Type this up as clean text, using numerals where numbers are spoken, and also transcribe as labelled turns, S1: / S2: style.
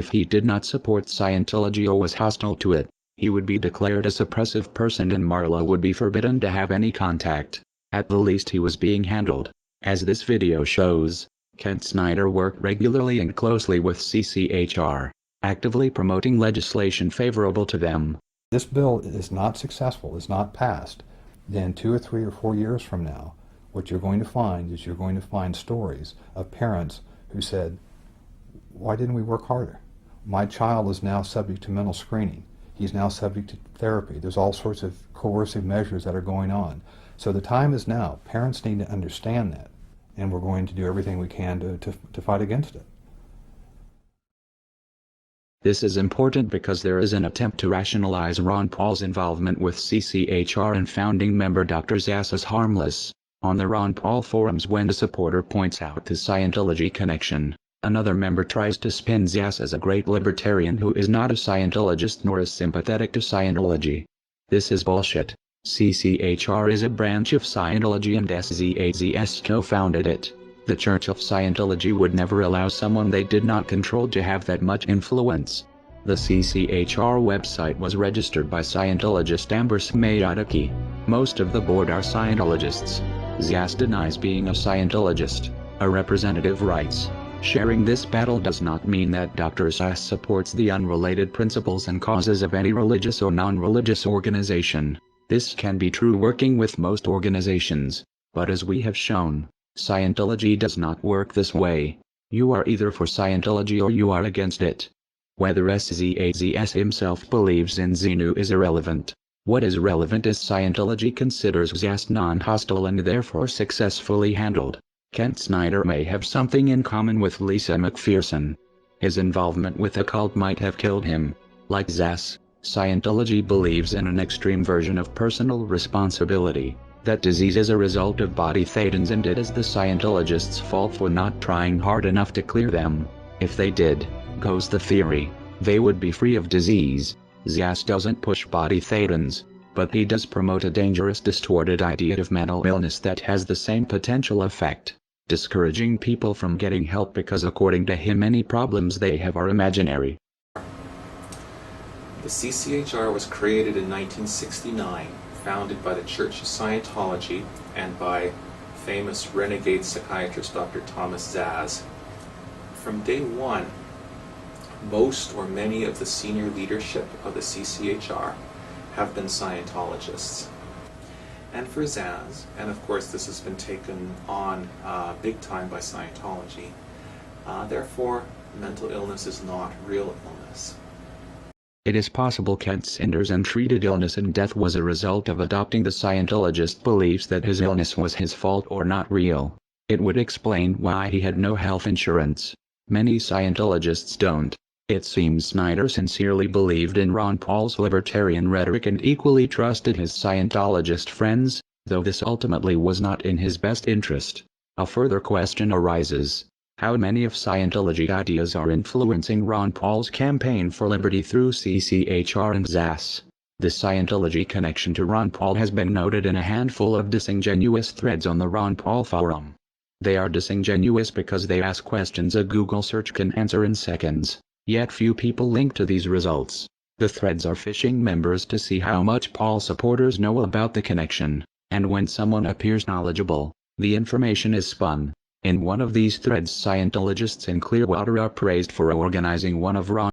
S1: If he did not support Scientology or was hostile to it, he would be declared a suppressive person and Marla would be forbidden to have any contact. At the least he was being handled. As this video shows, Kent Snyder worked regularly and closely with CCHR, actively promoting legislation favorable to them.
S2: This bill is not successful, is not passed, then 2 or 3 or 4 years from now, what you're going to find is you're going to find stories of parents who said, why didn't we work harder? My child is now subject to mental screening. He's now subject to therapy. There's all sorts of coercive measures that are going on. So the time is now. Parents need to understand that, and we're going to do everything we can to fight against it.
S1: This is important because there is an attempt to rationalize Ron Paul's involvement with CCHR and founding member Dr. Zass as harmless. On the Ron Paul forums, when a supporter points out the Scientology connection, another member tries to spin Zass as a great libertarian who is not a Scientologist nor is sympathetic to Scientology. This is bullshit. CCHR is a branch of Scientology and SZAZS co-founded it. The Church of Scientology would never allow someone they did not control to have that much influence. The CCHR website was registered by Scientologist Amber Smayataki. Most of the board are Scientologists. Zass denies being a Scientologist. A representative writes, sharing this battle does not mean that Dr. Zass supports the unrelated principles and causes of any religious or non-religious organization. This can be true working with most organizations, but as we have shown, Scientology does not work this way. You are either for Scientology or you are against it. Whether SZAZS himself believes in Xenu is irrelevant. What is relevant is Scientology considers Zass non-hostile and therefore successfully handled. Kent Snyder may have something in common with Lisa McPherson. His involvement with a cult might have killed him. Like Zass, Scientology believes in an extreme version of personal responsibility. That disease is a result of body thetans and it is the Scientologists' fault for not trying hard enough to clear them. If they did, goes the theory, they would be free of disease. Zass doesn't push body thetans, but he does promote a dangerous distorted idea of mental illness that has the same potential effect, discouraging people from getting help because according to him any problems they have are imaginary.
S3: The CCHR was created in 1969, founded by the Church of Scientology and by famous renegade psychiatrist Dr. Thomas Zass. From day one, most or many of the senior leadership of the CCHR have been Scientologists. And for Zass, and of course this has been taken on big time by Scientology, therefore mental illness is not real illness.
S1: It is possible Kent Snyder's untreated illness and death was a result of adopting the Scientologist beliefs that his illness was his fault or not real. It would explain why he had no health insurance. Many Scientologists don't. It seems Snyder sincerely believed in Ron Paul's libertarian rhetoric and equally trusted his Scientologist friends, though this ultimately was not in his best interest. A further question arises. How many of Scientology ideas are influencing Ron Paul's campaign for liberty through CCHR and Zass? The Scientology connection to Ron Paul has been noted in a handful of disingenuous threads on the Ron Paul forum. They are disingenuous because they ask questions a Google search can answer in seconds, yet few people link to these results. The threads are phishing members to see how much Paul supporters know about the connection, and when someone appears knowledgeable, the information is spun. In one of these threads, Scientologists in Clearwater are praised for organizing one of Ron